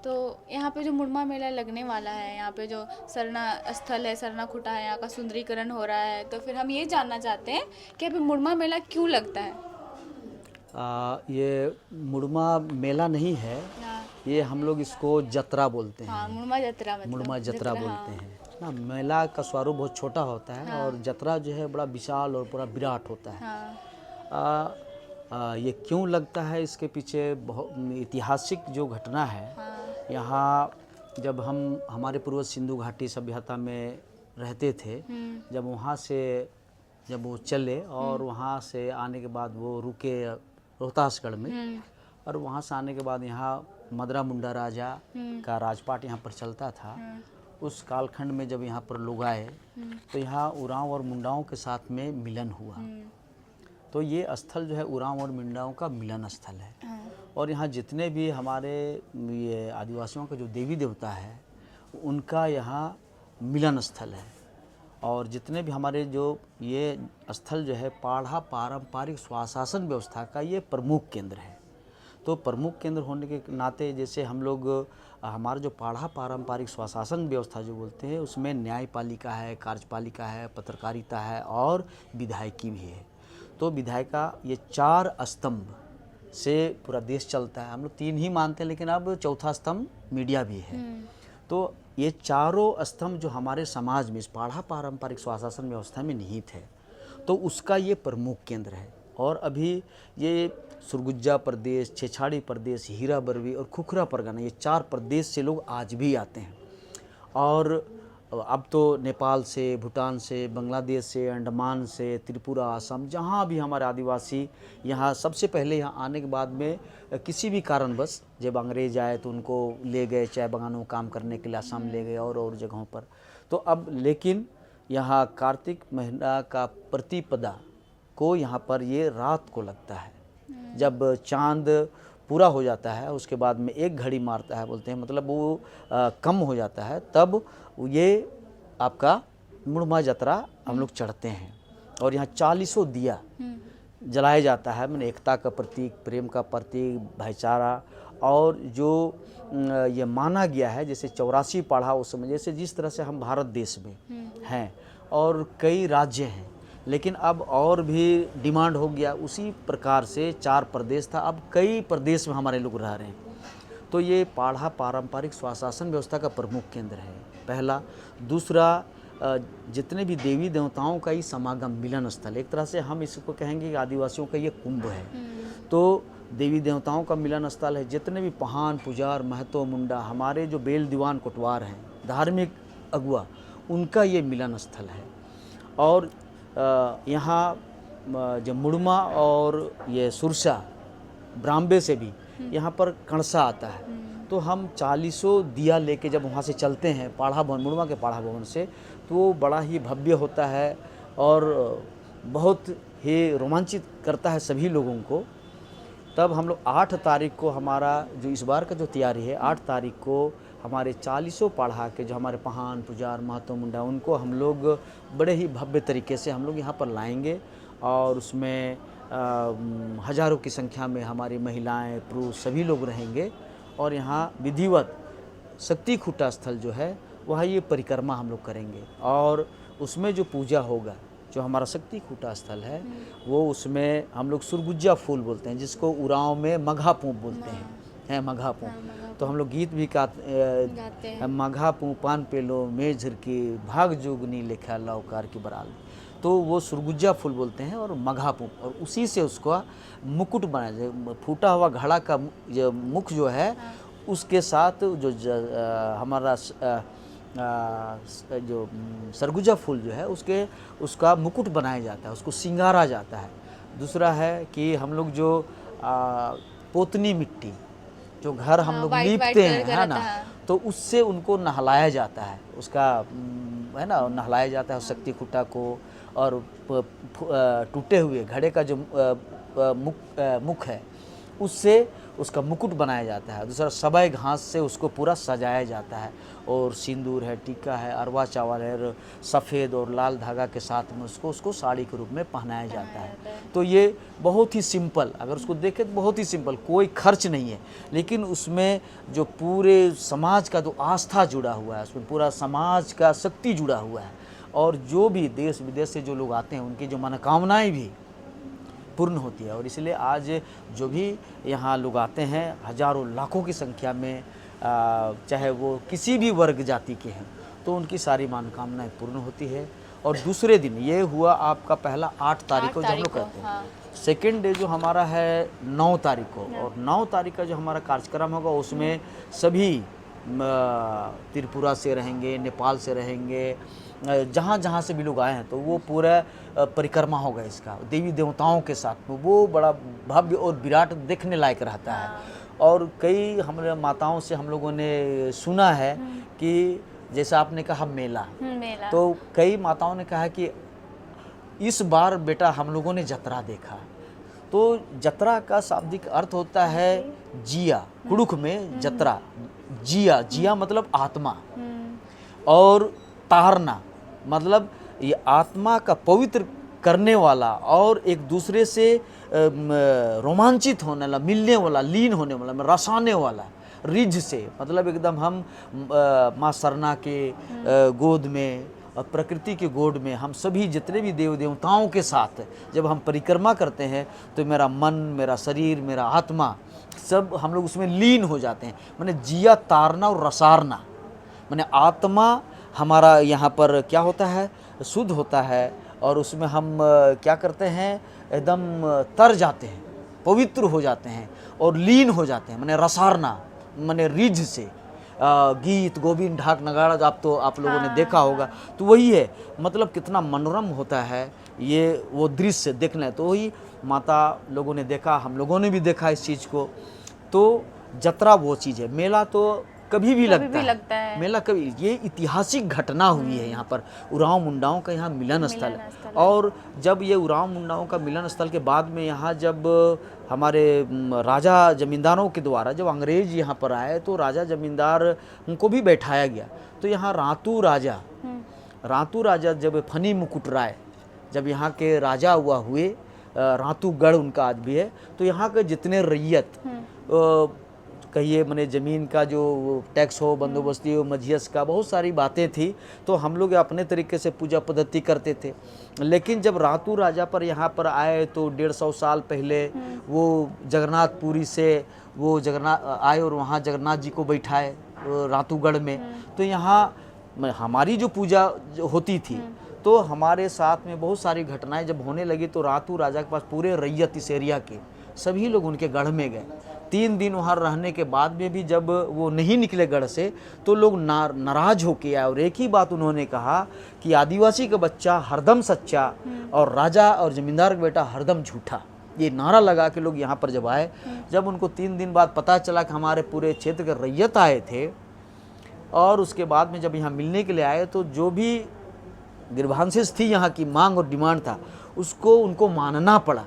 तो यहाँ पे जो मुड़मा मेला लगने वाला है, यहाँ पे जो सरना स्थल है, सरना खुटा है, यहाँ का सुंदरीकरण हो रहा है, तो फिर हम ये जानना चाहते हैं कि अभी मुड़मा मेला क्यों लगता है। ये मुड़मा मेला नहीं है, हाँ। ये हम लोग इसको जतरा बोलते हाँ, हैं। मुड़मा जतरा मुड़मा मतलब जतरा बोलते हाँ। हैं ना। मेला का स्वरूप बहुत छोटा होता है हाँ। और जतरा जो है बड़ा विशाल और पूरा विराट होता है। हाँ। ये क्यों लगता है, इसके पीछे बहुत ऐतिहासिक जो घटना है। हाँ। यहाँ जब हमारे पूर्वज सिंधु घाटी सभ्यता में रहते थे, जब वहाँ से जब वो चले और वहाँ से आने के बाद वो रुके रोहतासगढ़ में, और वहाँ से आने के बाद यहाँ मदरा मुंडा राजा का राजपाट यहाँ पर चलता था। उस कालखंड में जब यहाँ पर लोग आए तो यहाँ उरांव और मुंडाओं के साथ में मिलन हुआ। तो ये स्थल जो है उरांव और मुंडाओं का मिलन स्थल है। और यहाँ जितने भी हमारे ये आदिवासियों का जो देवी देवता है उनका यहाँ मिलन स्थल है। और जितने भी हमारे जो ये स्थल जो है पाढ़ा पारंपरिक स्वशासन व्यवस्था का ये प्रमुख केंद्र है। तो प्रमुख केंद्र होने के नाते जैसे हम लोग हमारा जो पाढ़ा पारंपरिक स्वशासन व्यवस्था जो बोलते हैं उसमें न्यायपालिका है, कार्यपालिका है, पत्रकारिता है और विधायकी भी है। तो विधायिका ये 4 स्तंभ से पूरा देश चलता है। हम लोग 3 ही मानते हैं, लेकिन अब चौथा स्तंभ मीडिया भी है। तो ये चारों स्तंभ जो हमारे समाज में इस पाढ़ा पारंपरिक स्वशासन व्यवस्था में निहित है, तो उसका ये प्रमुख केंद्र है। और अभी ये सुरगुज्जा प्रदेश, छेछाड़ी प्रदेश, हीरा बरवी और खुखरा परगना, ये 4 प्रदेश से लोग आज भी आते हैं। और अब तो नेपाल से, भूटान से, बांग्लादेश से, अंडमान से, त्रिपुरा, असम, जहाँ भी हमारे आदिवासी यहाँ सबसे पहले यहाँ आने के बाद में किसी भी कारणवश जब अंग्रेज आए तो उनको ले गए चाय बागानों में काम करने के लिए, असम ले गए और जगहों पर। तो अब लेकिन यहाँ कार्तिक महीना का प्रतिपदा को यहाँ पर ये रात को लगता है। जब चांद पूरा हो जाता है उसके बाद में 1 घड़ी मारता है बोलते हैं, मतलब वो कम हो जाता है, तब ये आपका मुड़मा जतरा हम लोग चढ़ते हैं। और यहाँ 40 दिया जलाया जाता है, मैंने एकता का प्रतीक, प्रेम का प्रतीक, भाईचारा। और जो ये माना गया है जैसे 84 पाढ़ा उस समय, जैसे जिस तरह से हम भारत देश में हैं और कई राज्य हैं, लेकिन अब और भी डिमांड हो गया। उसी प्रकार से 4 प्रदेश था, अब कई प्रदेश में हमारे लोग रह रहे हैं। तो ये पाढ़ा पारंपरिक स्वशासन व्यवस्था का प्रमुख केंद्र है, पहला। दूसरा, जितने भी देवी देवताओं का ही समागम मिलन स्थल, एक तरह से हम इसको कहेंगे कि आदिवासियों का ये कुंभ है। तो देवी देवताओं का मिलन स्थल है। जितने भी पहान, पुजार, महतो, मुंडा, हमारे जो बेल दीवान कोटवार हैं, धार्मिक अगुआ, उनका ये मिलन स्थल है। और यहाँ जो मुड़मा और ये सुरसा, ब्राह्मबे से भी यहाँ पर कणसा आता है। तो हम 40 दिया लेके जब वहाँ से चलते हैं पाढ़ा भवन, मुड़मा के पाढ़ा भवन से, तो वो बड़ा ही भव्य होता है और बहुत ही रोमांचित करता है सभी लोगों को। तब हम लोग 8 तारीख को, हमारा जो इस बार का जो तैयारी है, 8 तारीख को हमारे 40 पाढ़ा के जो हमारे पहान, पुजार, महतो, मुंडा, उनको हम लोग बड़े ही भव्य तरीके से हम लोग यहाँ पर लाएंगे। और उसमें हज़ारों की संख्या में हमारी महिलाएं, पुरुष सभी लोग रहेंगे। और यहाँ विधिवत शक्ति खूटा स्थल जो है वहाँ ये परिक्रमा हम लोग करेंगे। और उसमें जो पूजा होगा, जो हमारा शक्ति खूटा स्थल है, वो उसमें हम लोग सुरगुज्जा फूल बोलते हैं, जिसको उरांव में मघा पूप बोलते हैं, मघा पूप। तो हम लोग गीत भी गाते हैं, मघा पूपान पे लो मेझर की भाग जोगनी लिखा लौकार की बराल। तो वो सुरगुज्जा फूल बोलते हैं और मघा पूप, और उसी से उसका मुकुट बनाया जाए। फूटा हुआ घड़ा का जो मुख जो है, उसके साथ जो हमारा जो सरगुजा फूल जो है उसका मुकुट बनाया जाता है, उसको सिंगारा जाता है। दूसरा है कि हम लोग जो पोतनी मिट्टी, जो घर हम लोग लीपते हैं, है ना, तो उससे उनको नहलाया जाता है, उसका है ना, नहलाया जाता है शक्ति खूटा को। और टूटे हुए घड़े का जो मुख है, उससे उसका मुकुट बनाया जाता है, दूसरा सबई घास से उसको पूरा सजाया जाता है, और सिंदूर है, टीका है, अरवा चावल है, सफ़ेद और लाल धागा के साथ में उसको साड़ी के रूप में पहनाया जाता है। तो ये बहुत ही सिंपल, अगर उसको देखें तो बहुत ही सिंपल, कोई खर्च नहीं है, लेकिन उसमें जो पूरे समाज का जो आस्था जुड़ा हुआ है, उसमें पूरा समाज का शक्ति जुड़ा हुआ है, और जो भी देश विदेश से जो लोग आते हैं उनकी जो मनोकामनाएं भी पूर्ण होती है। और इसलिए आज जो भी यहाँ लोग आते हैं हजारों लाखों की संख्या में, चाहे वो किसी भी वर्ग जाति के हैं, तो उनकी सारी मनोकामनाएं पूर्ण होती है। और दूसरे दिन ये हुआ आपका पहला 8 तारीख को जब हम लोग करते हैं। सेकेंड डे जो हमारा है 9 तारीख को, और 9 तारीख का जो हमारा कार्यक्रम होगा उसमें सभी त्रिपुरा से रहेंगे, नेपाल से रहेंगे, जहाँ जहाँ से भी लोग आए हैं, तो वो पूरा परिक्रमा होगा इसका देवी देवताओं के साथ में। वो बड़ा भव्य और विराट देखने लायक रहता है। और कई हमारे माताओं से हम लोगों ने सुना है कि जैसा आपने कहा मेला, तो कई माताओं ने कहा कि इस बार बेटा हम लोगों ने जतरा देखा। तो जतरा का शाब्दिक अर्थ होता है जिया, कुड़ुख में जतरा, जिया, जिया मतलब आत्मा, और तारना मतलब ये आत्मा का पवित्र करने वाला और एक दूसरे से रोमांचित होने वाला, मिलने वाला, लीन होने वाला, रसाने वाला, रिझ से मतलब एकदम हम माँ सरना के गोद में और प्रकृति के गोद में हम सभी जितने भी देव देवताओं के साथ जब हम परिक्रमा करते हैं तो मेरा मन, मेरा शरीर, मेरा आत्मा सब हम लोग उसमें लीन हो जाते हैं। माने जिया तारना और रसारना, माने आत्मा हमारा यहाँ पर क्या होता है, शुद्ध होता है, और उसमें हम क्या करते हैं, एकदम तर जाते हैं, पवित्र हो जाते हैं और लीन हो जाते हैं। माने रसारना, माने रिझ से गीत गोविंद ढाक नगाड़ा आप लोगों ने देखा होगा, तो वही है। मतलब कितना मनोरम होता है ये वो दृश्य देखना है। तो वही माता लोगों ने देखा, हम लोगों ने भी देखा इस चीज़ को। तो जतरा वो चीज़ है, मेला तो कभी भी लगता है। मेला कभी, ये ऐतिहासिक घटना हुई है यहाँ पर, उरांव मुंडाओं का यहाँ मिलन स्थल है। और जब ये उरांव मुंडाओं का मिलन स्थल के बाद में यहाँ जब हमारे राजा जमींदारों के द्वारा जब अंग्रेज यहाँ पर आए, तो राजा जमींदार उनको भी बैठाया गया। तो यहाँ रातू राजा जब फनी मुकुट राय जब यहाँ के राजा हुए, रातूगढ़ उनका आज भी है, तो यहाँ के जितने रैयत कहिए, मैंने ज़मीन का जो टैक्स हो, बंदोबस्ती हो, मझियस का, बहुत सारी बातें थी। तो हम लोग अपने तरीके से पूजा पद्धति करते थे। लेकिन जब रातू राजा पर यहाँ पर आए तो 150 साल पहले वो जगन्नाथपुरी से वो जगन्नाथ आए और वहाँ जगन्नाथ जी को बैठाए रातूगढ़ में। तो यहाँ हमारी जो पूजा होती थी, तो हमारे साथ में बहुत सारी घटनाएं जब होने लगी, तो रातू राजा के पास पूरे रैयत इस एरिया के सभी लोग उनके गढ़ में गए। 3 दिन वहाँ रहने के बाद में भी जब वो नहीं निकले गढ़ से, तो लोग नाराज होके आए, और एक ही बात उन्होंने कहा कि आदिवासी का बच्चा हरदम सच्चा और राजा और जमींदार का बेटा हरदम झूठा। ये नारा लगा के लोग यहाँ पर जब आए, जब उनको 3 दिन बाद पता चला कि हमारे पूरे क्षेत्र के रैयत आए थे, और उसके बाद में जब यहाँ मिलने के लिए आए, तो जो भी ग्रीवांसेस थी, यहाँ की मांग और डिमांड था, उसको उनको मानना पड़ा।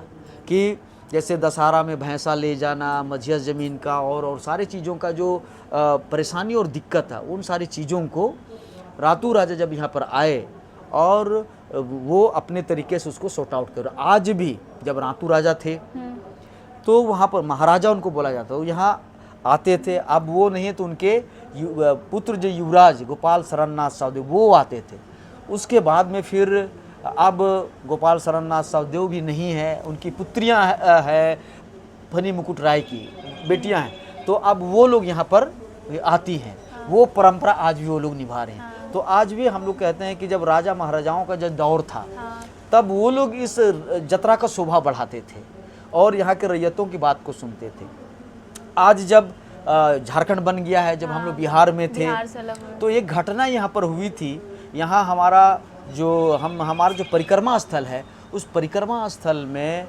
कि जैसे दशहरा में भैंसा ले जाना, मझियस ज़मीन का, और सारी चीज़ों का जो परेशानी और दिक्कत है, उन सारी चीज़ों को रातू राजा जब यहाँ पर आए, और वो अपने तरीके से उसको सॉर्ट आउट कर। आज भी जब रातू राजा थे, तो वहाँ पर महाराजा उनको बोला जाता, वो यहाँ आते थे। अब वो नहीं है तो उनके पुत्र जो युवराज गोपाल शरणनाथ सावदेव, वो आते थे। उसके बाद में फिर अब गोपाल शरणनाथ सावदेव भी नहीं है, उनकी पुत्रियां है फनी मुकुट राय की बेटियां हैं, तो अब वो लोग यहाँ पर आती हैं। वो परंपरा आज भी वो लोग निभा रहे हैं। तो आज भी हम लोग कहते हैं कि जब राजा महाराजाओं का जब दौर था, तब वो लोग इस जतरा का शोभा बढ़ाते थे और यहाँ के रैयतों की बात को सुनते थे। आज जब झारखंड बन गया है, जब हम लोग बिहार में थे, तो एक घटना यहाँ पर हुई थी। यहाँ हमारा जो परिक्रमा स्थल है, उस परिक्रमा स्थल में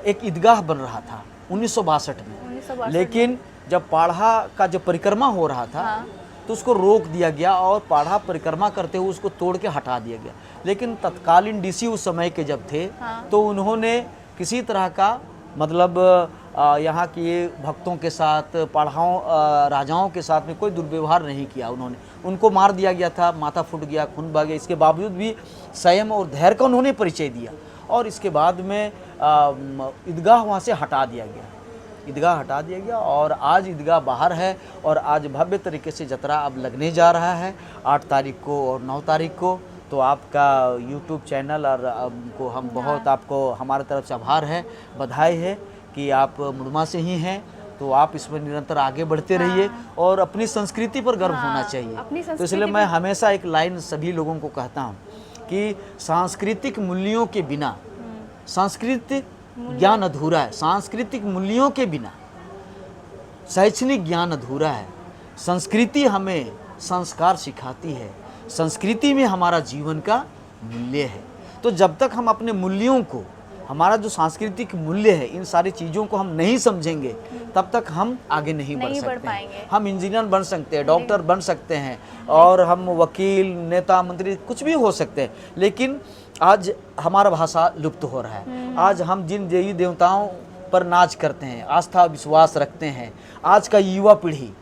एक ईदगाह बन रहा था 1962 में। लेकिन जब पाढ़ा का जो परिक्रमा हो रहा था, तो उसको रोक दिया गया और पाढ़ा परिक्रमा करते हुए उसको तोड़ के हटा दिया गया। लेकिन तत्कालीन डीसी उस समय के जब थे, तो उन्होंने किसी तरह का मतलब यहाँ के भक्तों के साथ, पढ़ाओं राजाओं के साथ में कोई दुर्व्यवहार नहीं किया उन्होंने। उनको मार दिया गया था, माथा फूट गया, खून बह गया, इसके बावजूद भी संयम और धैर्य का उन्होंने परिचय दिया। और इसके बाद में ईदगाह वहाँ से हटा दिया गया, ईदगाह हटा दिया गया और आज ईदगाह बाहर है। और आज भव्य तरीके से जतरा अब लगने जा रहा है 8 तारीख को और 9 तारीख को। तो आपका YouTube चैनल और को हम बहुत, आपको हमारे तरफ से आभार है, बधाई है कि आप मुड़मा से ही हैं। तो आप इसमें निरंतर आगे बढ़ते रहिए और अपनी संस्कृति पर गर्व होना चाहिए। तो इसलिए मैं हमेशा एक लाइन सभी लोगों को कहता हूँ कि सांस्कृतिक मूल्यों के बिना सांस्कृतिक ज्ञान अधूरा है, सांस्कृतिक मूल्यों के बिना शैक्षणिक ज्ञान अधूरा है। संस्कृति हमें संस्कार सिखाती है, संस्कृति में हमारा जीवन का मूल्य है। तो जब तक हम अपने मूल्यों को, हमारा जो सांस्कृतिक मूल्य है, इन सारी चीज़ों को हम नहीं समझेंगे तब तक हम आगे नहीं बढ़ सकते हैं। हम इंजीनियर बन सकते हैं, डॉक्टर बन सकते हैं और हम वकील, नेता, मंत्री कुछ भी हो सकते हैं, लेकिन आज हमारा भाषा लुप्त हो रहा है। आज हम जिन देवी देवताओं पर नाच करते हैं, आस्था विश्वास रखते हैं, आज का युवा पीढ़ी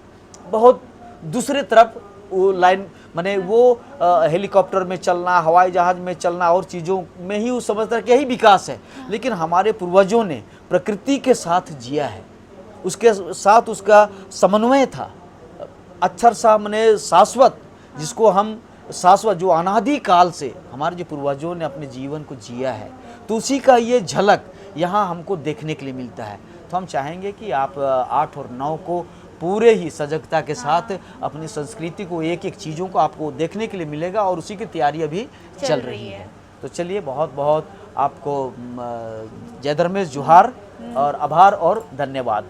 बहुत दूसरे तरफ वो लाइन, माने वो हेलीकॉप्टर में चलना, हवाई जहाज़ में चलना और चीज़ों में ही वो समझता है कि यही विकास है। लेकिन हमारे पूर्वजों ने प्रकृति के साथ जिया है, उसके साथ उसका समन्वय था, अक्षर सा माने शाश्वत, जिसको हम शाश्वत, जो अनादि काल से हमारे जो पूर्वजों ने अपने जीवन को जिया है, तो उसी का ये झलक यहाँ हमको देखने के लिए मिलता है। तो हम चाहेंगे कि आप 8 और 9 को पूरे ही सजगता के साथ अपनी संस्कृति को, एक एक चीज़ों को आपको देखने के लिए मिलेगा और उसी की तैयारी अभी चल रही है। तो चलिए, बहुत बहुत आपको जय धर्मेश, जोहार और आभार और धन्यवाद।